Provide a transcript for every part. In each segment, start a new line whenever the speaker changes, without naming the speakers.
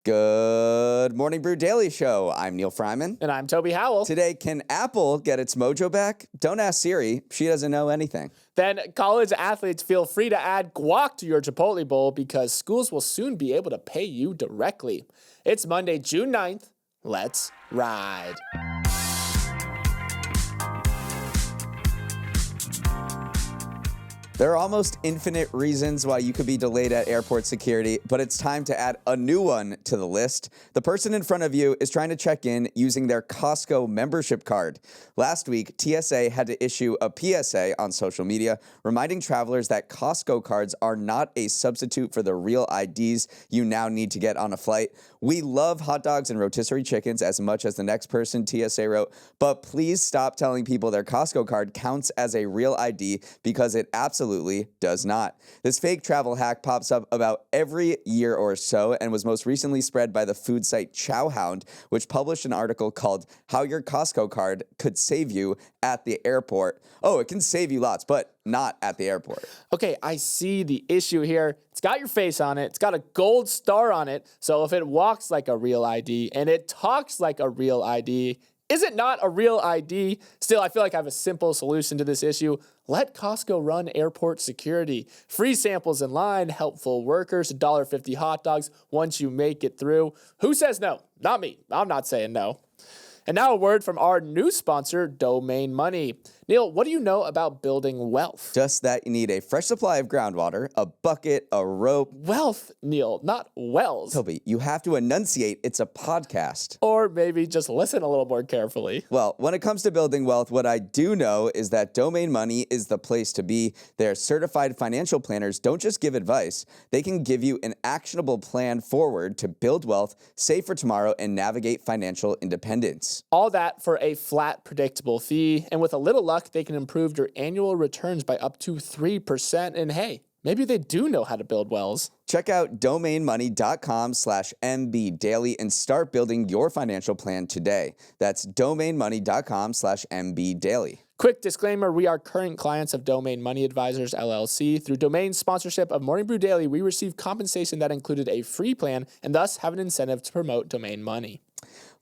Good morning, Brew Daily Show. I'm Neal Freyman.
And I'm Toby Howell.
Today, can Apple get its mojo back? Don't ask Siri. She doesn't know anything.
Then college athletes feel free to add guac to your Chipotle bowl because schools will soon be able to pay you directly. It's Monday, June 9th. Let's ride.
There are almost infinite reasons why you could be delayed at airport security, but it's time to add a new one to the list. The person in front of you is trying to check in using their Costco membership card. Last week, TSA had to issue a PSA on social media reminding travelers that Costco cards are not a substitute for the real IDs you now need to get on a flight. We love hot dogs and rotisserie chickens as much as the next person, TSA wrote, but please stop telling people their Costco card counts as a real ID because it absolutely does not. This fake travel hack pops up about every year or so and was most recently spread by the food site Chowhound, which published an article called How Your Costco Card Could Save You at the Airport. Oh, it can save you lots, but not at the airport.
Okay, I see the issue here. It's got your face on it. It's got a gold star on it. So if it walks like a real ID and it talks like a real ID, is it not a real ID? Still, I feel like I have a simple solution to this issue. Let Costco run airport security. Free samples in line, helpful workers, $1.50 hot dogs once you make it through. Who says no? Not me. I'm not saying no. And now a word from our new sponsor, Domain Money. Neal, what do you know about building wealth?
Just that you need a fresh supply of groundwater, a bucket, a rope.
Wealth, Neal, not wells.
Toby, you have to enunciate. It's a podcast.
Or maybe just listen a little more carefully.
Well, when it comes to building wealth, what I do know is that Domain Money is the place to be. Their certified financial planners don't just give advice. They can give you an actionable plan forward to build wealth, save for tomorrow, and navigate financial independence.
All that for a flat, predictable fee. And with a little luck, they can improve your annual returns by up to 3%. And hey, maybe they do know how to build wells.
Check out domainmoney.com/mbdaily and start building your financial plan today. That's domainmoney.com/mbdaily.
Quick disclaimer, we are current clients of Domain Money Advisors, LLC. Through Domain's sponsorship of Morning Brew Daily, we receive compensation that included a free plan and thus have an incentive to promote Domain Money.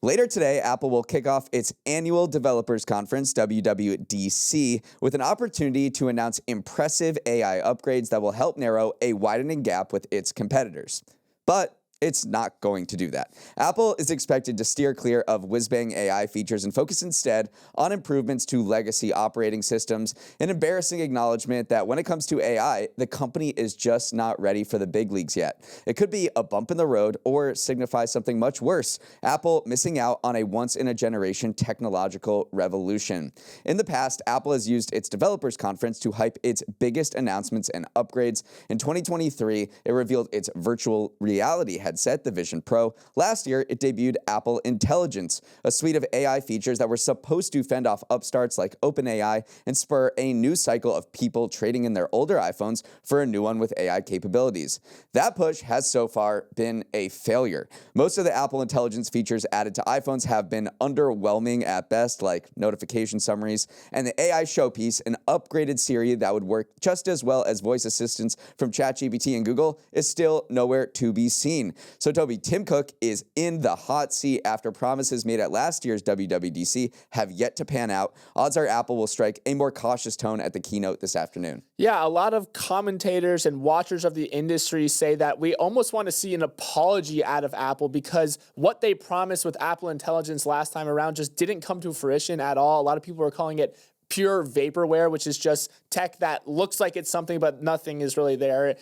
Later today, Apple will kick off its annual developers conference, WWDC, with an opportunity to announce impressive AI upgrades that will help narrow a widening gap with its competitors. But it's not going to do that. Apple is expected to steer clear of whiz-bang AI features and focus instead on improvements to legacy operating systems, an embarrassing acknowledgement that when it comes to AI, the company is just not ready for the big leagues yet. It could be a bump in the road or signify something much worse, Apple missing out on a once-in-a-generation technological revolution. In the past, Apple has used its developers conference to hype its biggest announcements and upgrades. In 2023, it revealed its virtual reality headset, the Vision Pro. Last year, it debuted Apple Intelligence, a suite of AI features that were supposed to fend off upstarts like OpenAI and spur a new cycle of people trading in their older iPhones for a new one with AI capabilities. That push has so far been a failure. Most of the Apple Intelligence features added to iPhones have been underwhelming at best, like notification summaries, and the AI showpiece, an upgraded Siri that would work just as well as voice assistants from ChatGPT and Google, is still nowhere to be seen. So, Toby, Tim Cook is in the hot seat after promises made at last year's WWDC have yet to pan out. Odds are Apple will strike a more cautious tone at the keynote this afternoon.
Yeah, a lot of commentators and watchers of the industry say that we almost want to see an apology out of Apple because what they promised with Apple Intelligence last time around just didn't come to fruition at all. A lot of people are calling it pure vaporware, which is just tech that looks like it's something, but nothing is really there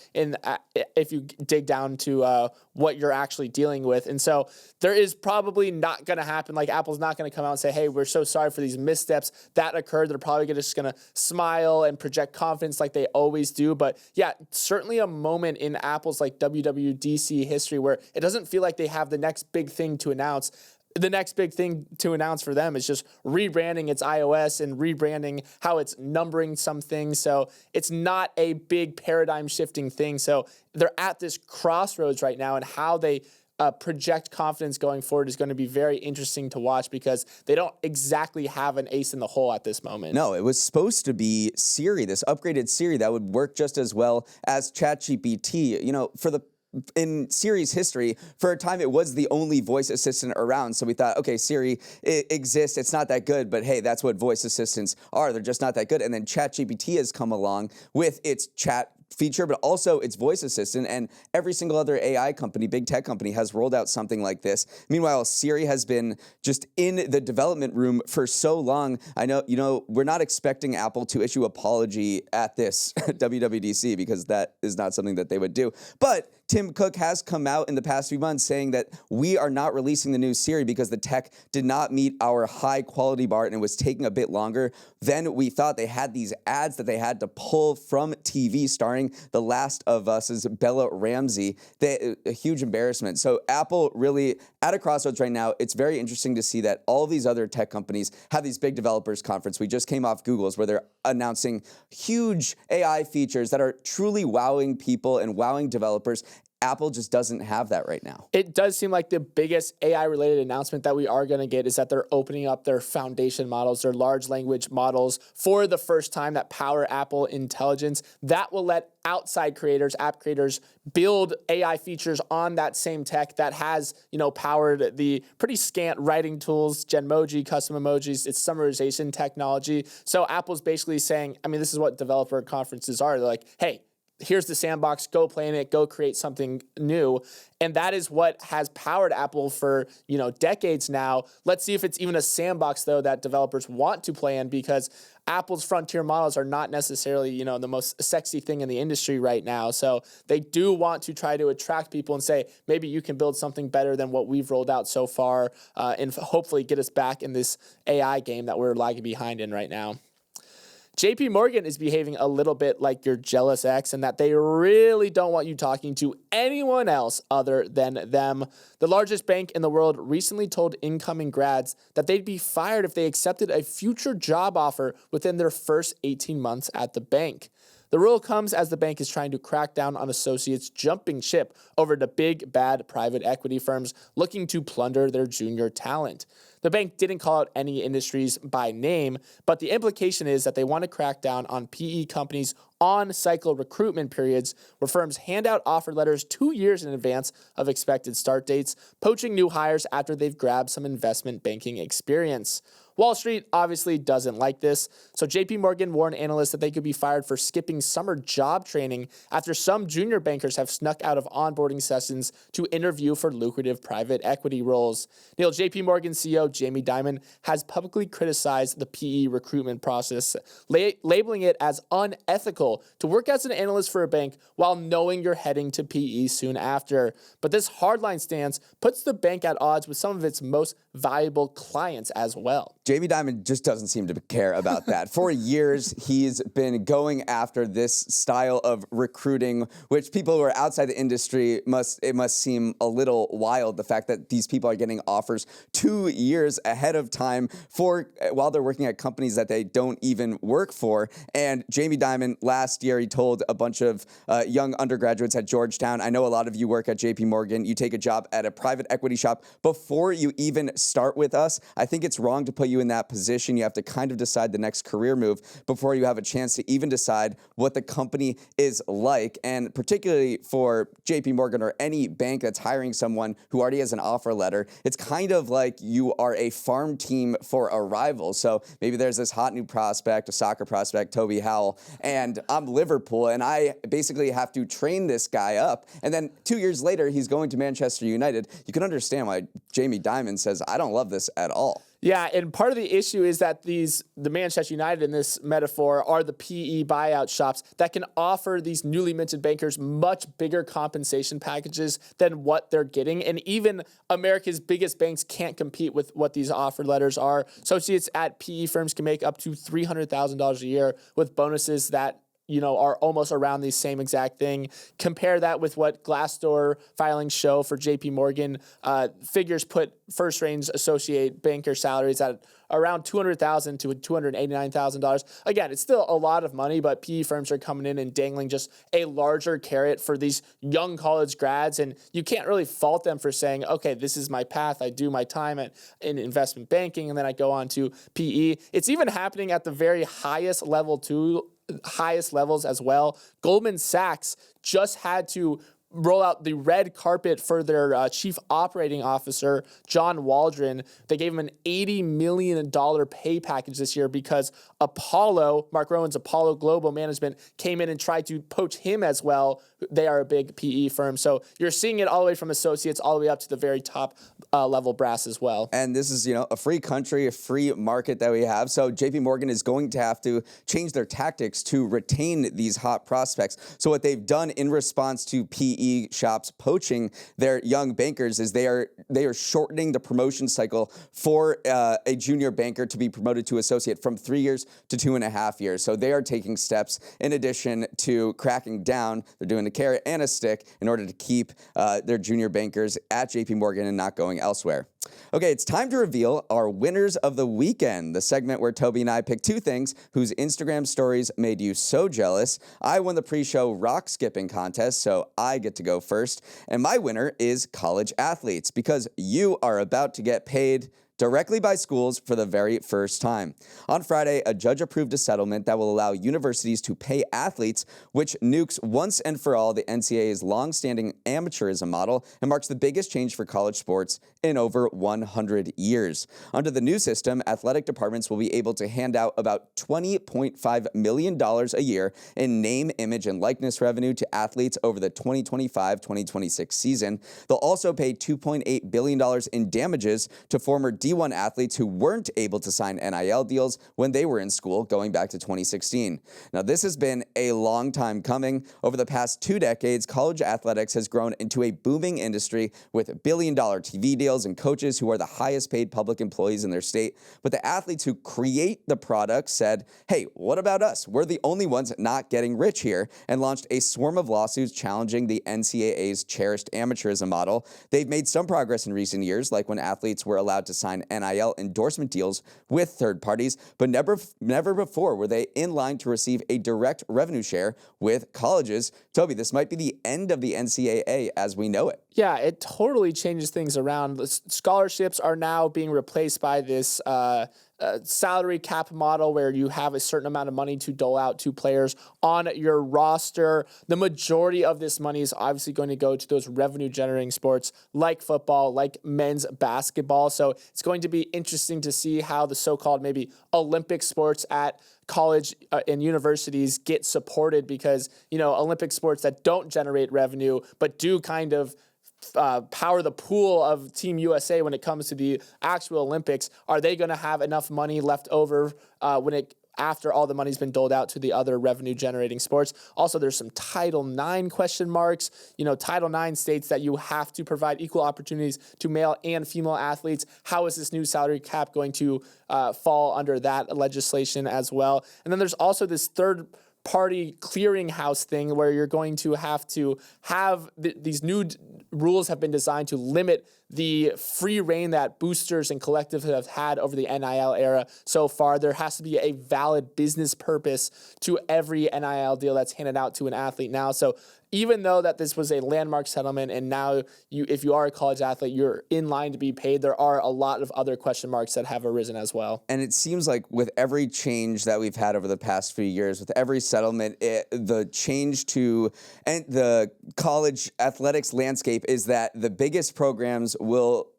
if you dig down to what you're actually dealing with. And so there is probably not going to happen. Like Apple's not going to come out and say, hey, we're so sorry for these missteps that occurred. They're probably just going to smile and project confidence like they always do. But yeah, certainly a moment in Apple's like WWDC history where it doesn't feel like they have the next big thing to announce. The next big thing to announce for them is just rebranding its iOS and rebranding how it's numbering some things. So it's not a big paradigm shifting thing. So they're at this crossroads right now, and how they project confidence going forward is going to be very interesting to watch because they don't exactly have an ace in the hole at this moment.
No, it was supposed to be Siri, this upgraded Siri that would work just as well as ChatGPT. You know, for the in Siri's history, for a time it was the only voice assistant around. So we thought, okay, Siri exists. It's not that good, but hey, that's what voice assistants are. They're just not that good. And then ChatGPT has come along with its chat feature, but also its voice assistant, and every single other AI company, big tech company, has rolled out something like this. Meanwhile, Siri has been just in the development room for so long. I know, we're not expecting Apple to issue apology at this WWDC, because that is not something that they would do. But Tim Cook has come out in the past few months saying that we are not releasing the new Siri because the tech did not meet our high quality bar and it was taking a bit longer than we thought. They had these ads that they had to pull from TV starring The Last of Us's Bella Ramsey. A huge embarrassment. So Apple really at a crossroads right now. It's very interesting to see that all these other tech companies have these big developers conference. We just came off Google's where they're announcing huge AI features that are truly wowing people and wowing developers. Apple just doesn't have that right now.
It does seem like the biggest AI-related announcement that we are going to get is that they're opening up their foundation models, their large language models, for the first time that power Apple Intelligence. That will let outside creators, app creators, build AI features on that same tech that has, powered the pretty scant writing tools, Genmoji, custom emojis, its summarization technology. So Apple's basically saying, this is what developer conferences are. They're like, hey, here's the sandbox, go play in it, go create something new. And that is what has powered Apple for, decades now. Let's see if it's even a sandbox, though, that developers want to play in, because Apple's frontier models are not necessarily, the most sexy thing in the industry right now. So they do want to try to attract people and say, maybe you can build something better than what we've rolled out so far, and hopefully get us back in this AI game that we're lagging behind in right now. JPMorgan is behaving a little bit like your jealous ex, in that they really don't want you talking to anyone else other than them. The largest bank in the world recently told incoming grads that they'd be fired if they accepted a future job offer within their first 18 months at the bank. The rule comes as the bank is trying to crack down on associates jumping ship over to big, bad private equity firms looking to plunder their junior talent. The bank didn't call out any industries by name, but the implication is that they want to crack down on PE companies' on-cycle recruitment periods, where firms hand out offer letters 2 years in advance of expected start dates, poaching new hires after they've grabbed some investment banking experience. Wall Street obviously doesn't like this, so JPMorgan warned analysts that they could be fired for skipping summer job training after some junior bankers have snuck out of onboarding sessions to interview for lucrative private equity roles. Neal, JPMorgan CEO Jamie Dimon has publicly criticized the PE recruitment process, labeling it as unethical to work as an analyst for a bank while knowing you're heading to PE soon after. But this hardline stance puts the bank at odds with some of its most valuable clients as well.
Jamie Dimon just doesn't seem to care about that. For years, he's been going after this style of recruiting, which people who are outside the industry must seem a little wild. The fact that these people are getting offers 2 years ahead of time while they're working at companies that they don't even work for. And Jamie Dimon, last year, he told a bunch of young undergraduates at Georgetown, I know a lot of you work at JPMorgan, you take a job at a private equity shop before you even start with us. I think it's wrong to put you in that position. You have to kind of decide the next career move before you have a chance to even decide what the company is like. And particularly for JPMorgan or any bank that's hiring someone who already has an offer letter, it's kind of like you are a farm team for a rival. So maybe there's this hot new prospect, a soccer prospect, Toby Howell, and I'm Liverpool, and I basically have to train this guy up. And then 2 years later, he's going to Manchester United. You can understand why Jamie Dimon says, I don't love this at all.
Yeah, and part of the issue is that the Manchester United in this metaphor are the PE buyout shops that can offer these newly minted bankers much bigger compensation packages than what they're getting. And even America's biggest banks can't compete with what these offer letters are. Associates at PE firms can make up to $300,000 a year with bonuses that are almost around the same exact thing. Compare that with what Glassdoor filings show for JPMorgan. Figures put first-range associate banker salaries at around $200,000 to $289,000. Again, it's still a lot of money, but PE firms are coming in and dangling just a larger carrot for these young college grads, and you can't really fault them for saying, okay, this is my path. I do my time in investment banking, and then I go on to PE. It's even happening at the very highest levels as well. Goldman Sachs just had to roll out the red carpet for their chief operating officer, John Waldron. They gave him an $80 million pay package this year because Apollo, Mark Rowan's Apollo Global Management, came in and tried to poach him as well. They are a big PE firm. So you're seeing it all the way from associates all the way up to the very top level brass as well.
And this is, a free country, a free market that we have. So JPMorgan is going to have to change their tactics to retain these hot prospects. So what they've done in response to PE shops poaching their young bankers is they are shortening the promotion cycle for a junior banker to be promoted to associate from 3 years to 2.5 years. So they are taking steps in addition to cracking down. They're doing a carrot and a stick in order to keep their junior bankers at JPMorgan and not going elsewhere. Okay, it's time to reveal our winners of the weekend, the segment where Toby and I pick two things whose Instagram stories made you so jealous. I won the pre-show rock skipping contest, so I get to go first. And my winner is college athletes, because you are about to get paid directly by schools for the very first time. On Friday, a judge approved a settlement that will allow universities to pay athletes, which nukes once and for all the NCAA's long-standing amateurism model and marks the biggest change for college sports in over 100 years. Under the new system, athletic departments will be able to hand out about $20.5 million a year in name, image, and likeness revenue to athletes over the 2025-2026 season. They'll also pay $2.8 billion in damages to former D1 athletes who weren't able to sign NIL deals when they were in school going back to 2016. Now, this has been a long time coming. Over the past 2 decades, college athletics has grown into a booming industry with billion-dollar TV deals and coaches who are the highest paid public employees in their state. But the athletes who create the product said, hey, what about us? We're the only ones not getting rich here, and launched a swarm of lawsuits challenging the NCAA's cherished amateurism model. They've made some progress in recent years, like when athletes were allowed to sign NIL endorsement deals with third parties, but never before were they in line to receive a direct revenue share with colleges. Toby, this might be the end of the NCAA as we know it.
Yeah, it totally changes things around. The scholarships are now being replaced by this salary cap model where you have a certain amount of money to dole out to players on your roster. The majority of this money is obviously going to go to those revenue generating sports like football, like men's basketball. So it's going to be interesting to see how the so-called maybe Olympic sports at college and universities get supported, because, Olympic sports that don't generate revenue but do kind of power the pool of Team USA when it comes to the actual Olympics, are they going to have enough money left over after all the money's been doled out to the other revenue-generating sports? Also, there's some Title IX question marks. Title IX states that you have to provide equal opportunities to male and female athletes. How is this new salary cap going to fall under that legislation as well? And then there's also this third-party clearinghouse thing where you're going to have these new rules have been designed to limit the free reign that boosters and collectives have had over the NIL era so far. There has to be a valid business purpose to every NIL deal that's handed out to an athlete now. So even though that this was a landmark settlement and now if you are a college athlete, you're in line to be paid, there are a lot of other question marks that have arisen as well.
And it seems like with every change that we've had over the past few years, with every settlement, the change to the college athletics landscape is that the biggest programs will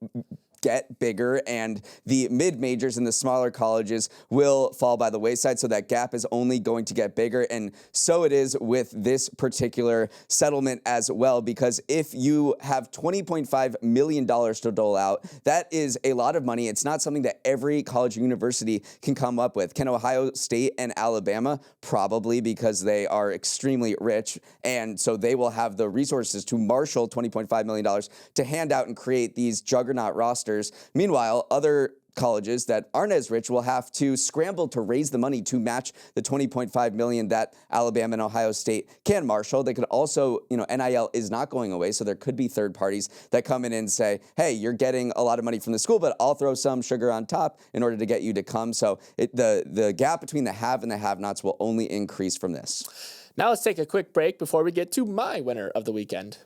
get bigger and the mid-majors and the smaller colleges will fall by the wayside. So that gap is only going to get bigger. And so it is with this particular settlement as well, because if you have $20.5 million to dole out, that is a lot of money. It's not something that every college or university can come up with. Can Ohio State and Alabama? Probably, because they are extremely rich. And so they will have the resources to marshal $20.5 million to hand out and create these juggernaut rosters. Meanwhile, other colleges that aren't as rich will have to scramble to raise the money to match the $20.5 million that Alabama and Ohio State can marshal. They could also, NIL is not going away, so there could be third parties that come in and say, hey, you're getting a lot of money from the school, but I'll throw some sugar on top in order to get you to come. So the gap between the have and the have-nots will only increase from this.
Now let's take a quick break before we get to my winner of the weekend.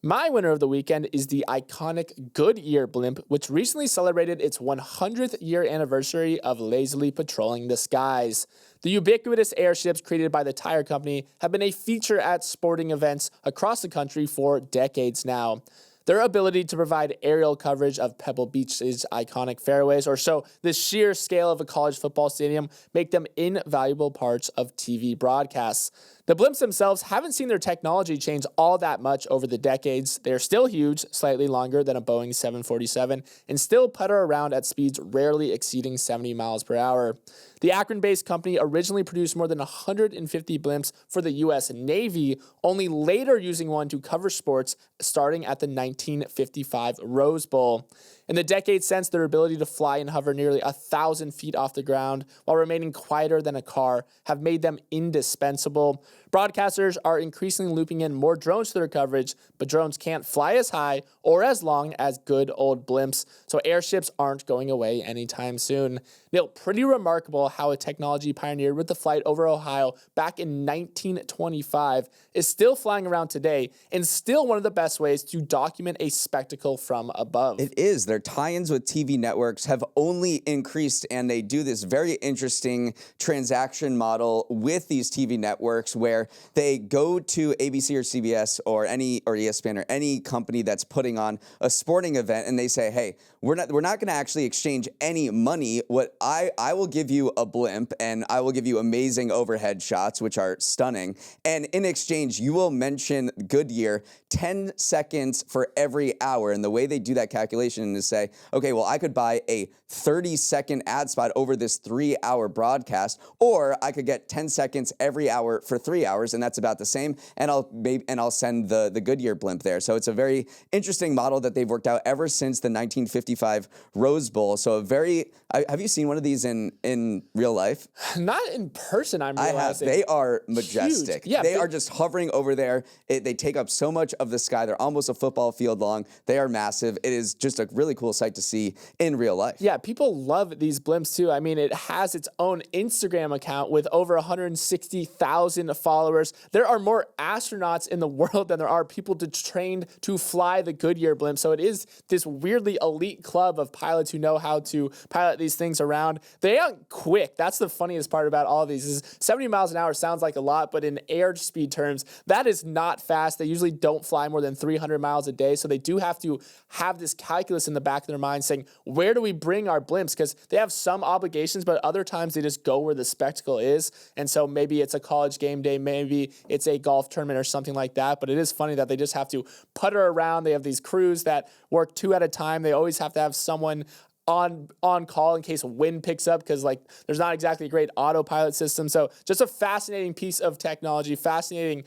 My winner of the weekend is the iconic Goodyear blimp, which recently celebrated its 100th year anniversary of lazily patrolling the skies. The ubiquitous airships created by the tire company have been a feature at sporting events across the country for decades now. Their ability to provide aerial coverage of Pebble Beach's iconic fairways, or show the sheer scale of a college football stadium, make them invaluable parts of TV broadcasts. The blimps themselves haven't seen their technology change all that much over the decades. They're still huge, slightly longer than a Boeing 747, and still putter around at speeds rarely exceeding 70 miles per hour. The Akron-based company originally produced more than 150 blimps for the U.S. Navy, only later using one to cover sports starting at the 1955 Rose Bowl. In the decades since, their ability to fly and hover nearly 1,000 feet off the ground while remaining quieter than a car have made them indispensable. Broadcasters are increasingly looping in more drones to their coverage, but drones can't fly as high or as long as good old blimps, so airships aren't going away anytime soon. Neal, pretty remarkable how a technology pioneered with the flight over Ohio back in 1925 is still flying around today and still one of the best ways to document a spectacle from above.
It is. Their tie-ins with TV networks have only increased, and they do this very interesting transaction model with these TV networks where they go to ABC or CBS or ESPN or any company that's putting on a sporting event, and they say, hey, we're not going to actually exchange any money. What I will give you a blimp, and I will give you amazing overhead shots, which are stunning. And in exchange, you will mention Goodyear 10 seconds for every hour. And the way they do that calculation is say, okay, well, I could buy a 30-second ad spot over this 3-hour broadcast, or I could get 10 seconds every hour for 3 hours, and that's about the same. And I'll send the Goodyear blimp there. So it's a very interesting model that they've worked out ever since the 1955 Rose Bowl. So have you seen one of these in real life?
Not in person, I'm realizing.
I have. They are majestic.
Huge. Yeah,
they are just hovering over there. They take up so much of the sky. They're almost a football field long. They are massive. It is just a really cool sight to see in real life.
Yeah, people love these blimps too. I mean, it has its own Instagram account with over 160,000 followers. There are more astronauts in the world than there are people trained to fly the Goodyear blimp. So it is this weirdly elite club of pilots who know how to pilot these things around. They aren't quick. That's the funniest part about all of these is 70 miles an hour sounds like a lot, but in airspeed terms, that is not fast. They usually don't fly more than 300 miles a day. So they do have to have this calculus in the back of their mind saying, where do we bring our blimps? Because they have some obligations, but other times they just go where the spectacle is. And so maybe it's a college game day, maybe it's a golf tournament or something like that. But it is funny that they just have to putter around. They have these crews that work 2 at a time. They always have to have someone on call in case wind picks up because there's not exactly a great autopilot system. So just a fascinating piece of technology, fascinating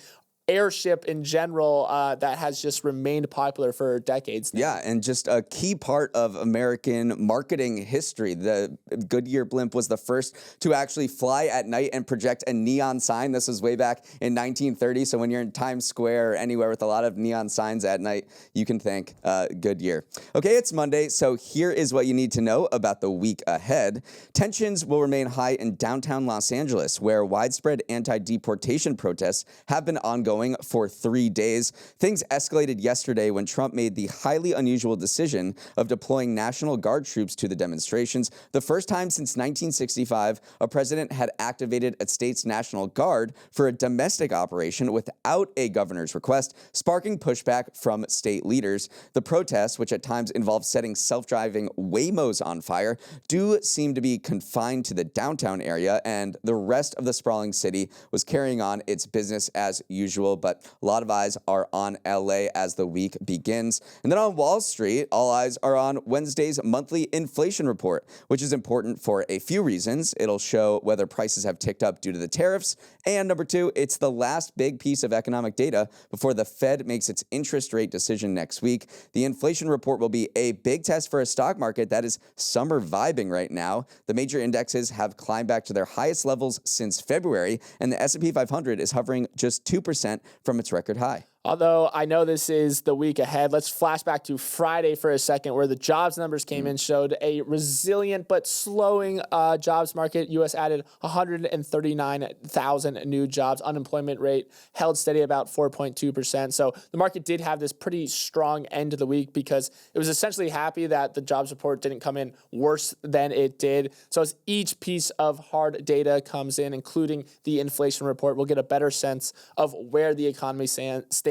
airship in general that has just remained popular for decades now.
Yeah, and just a key part of American marketing history. The Goodyear blimp was the first to actually fly at night and project a neon sign. This was way back in 1930. So when you're in Times Square or anywhere with a lot of neon signs at night, you can thank Goodyear. Okay, it's Monday, so here is what you need to know about the week ahead. Tensions will remain high in downtown Los Angeles, where widespread anti-deportation protests have been ongoing for 3 days. Things escalated yesterday when Trump made the highly unusual decision of deploying National Guard troops to the demonstrations. The first time since 1965, a president had activated a state's National Guard for a domestic operation without a governor's request, sparking pushback from state leaders. The protests, which at times involved setting self-driving Waymos on fire, do seem to be confined to the downtown area, and the rest of the sprawling city was carrying on its business as usual. But a lot of eyes are on LA as the week begins. And then on Wall Street, all eyes are on Wednesday's monthly inflation report, which is important for a few reasons. It'll show whether prices have ticked up due to the tariffs. And number 2, it's the last big piece of economic data before the Fed makes its interest rate decision next week. The inflation report will be a big test for a stock market that is summer vibing right now. The major indexes have climbed back to their highest levels since February, and the S&P 500 is hovering just 2% from its record high.
Although I know this is the week ahead, let's flash back to Friday for a second, where the jobs numbers came in, showed a resilient but slowing jobs market. U.S. added 139,000 new jobs. Unemployment rate held steady about 4.2%. So the market did have this pretty strong end of the week because it was essentially happy that the jobs report didn't come in worse than it did. So as each piece of hard data comes in, including the inflation report, we'll get a better sense of where the economy stands,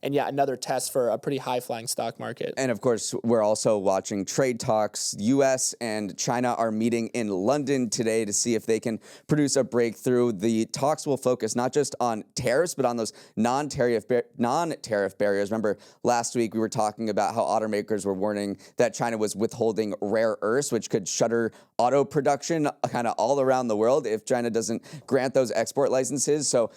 and yet another test for a pretty high-flying stock market.
And of course, we're also watching trade talks. U.S. and China are meeting in London today to see if they can produce a breakthrough. The talks will focus not just on tariffs, but on those non-tariff barriers. Remember, last week we were talking about how automakers were warning that China was withholding rare earths, which could shutter auto production kind of all around the world if China doesn't grant those export licenses. So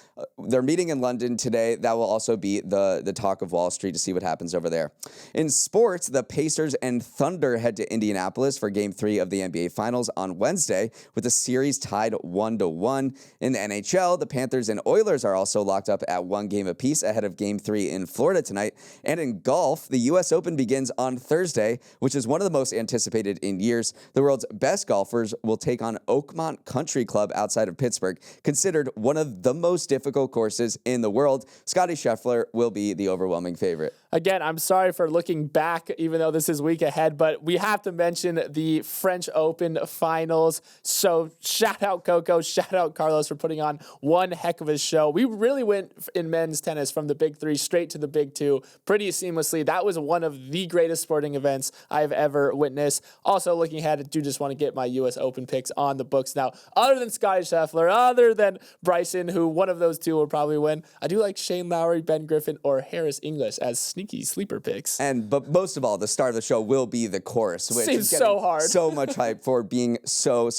they're meeting in London today. That will also be the talk of Wall Street to see what happens over there. In sports, the Pacers and Thunder head to Indianapolis for Game 3 of the NBA Finals on Wednesday, with the series tied 1-1. In the NHL, the Panthers and Oilers are also locked up at 1 game apiece ahead of Game 3 in Florida tonight. And in golf, the U.S. Open begins on Thursday, which is one of the most anticipated in years. The world's best golfers will take on Oakmont Country Club outside of Pittsburgh, considered one of the most difficult courses in the world. Scottie Scheffler will be the overwhelming favorite.
Again, I'm sorry for looking back, even though this is week ahead, but we have to mention the French Open finals. So shout out Coco, shout out Carlos for putting on one heck of a show. We really went in men's tennis from the big three straight to the big two pretty seamlessly. That was one of the greatest sporting events I've ever witnessed. Also looking ahead, I do just want to get my U.S. Open picks on the books now. Other than Scottie Scheffler, other than Bryson, who one of those two will probably win, I do like Shane Lowry, Ben Griffin, or Harris English as sneaky sleeper picks.
But most of all, the star of the show will be the course, which
seems
is getting
so hard.
So much hype for being so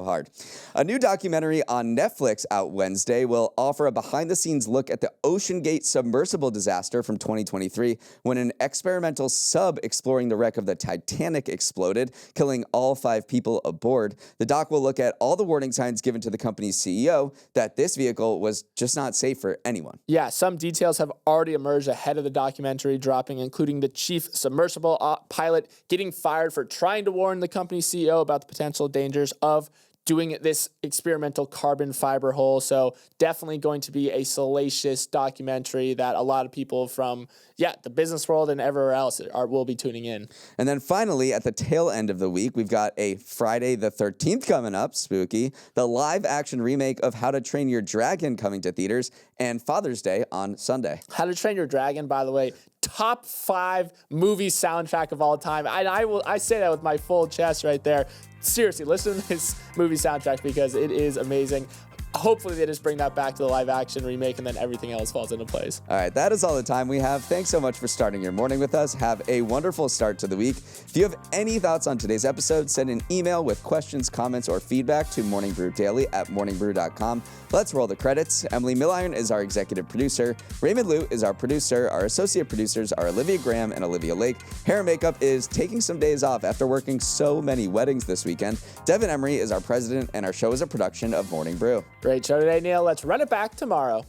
hard. A new documentary on Netflix out Wednesday will offer a behind-the-scenes look at the OceanGate submersible disaster from 2023, when an experimental sub exploring the wreck of the Titanic exploded, killing all 5 people aboard. The doc will look at all the warning signs given to the company's CEO that this vehicle was just not safe for anyone.
Yeah, some details have already emerged ahead of the documentary dropping, including the chief submersible pilot getting fired for trying to warn the company's CEO about the potential dangers of doing this experimental carbon fiber hole. So definitely going to be a salacious documentary that a lot of people from, the business world and everywhere else will be tuning in.
And then finally, at the tail end of the week, we've got a Friday the 13th coming up, spooky, the live-action remake of How to Train Your Dragon coming to theaters, and Father's Day on Sunday.
How to Train Your Dragon, by the way, top 5 movie soundtrack of all time. I say that with my full chest right there. Seriously, listen to this movie soundtrack because it is amazing. Hopefully they just bring that back to the live action remake and then everything else falls into place.
All right, that is all the time we have. Thanks so much for starting your morning with us. Have a wonderful start to the week. If you have any thoughts on today's episode, send an email with questions, comments, or feedback to morningbrew@morningbrew.com. Let's roll the credits. Emily Milliron is our executive producer. Raymond Liu is our producer. Our associate producers are Olivia Graham and Olivia Lake. Hair and makeup is taking some days off after working so many weddings this weekend. Devin Emery is our president, and our show is a production of Morning Brew.
Great show today, Neal. Let's run it back tomorrow.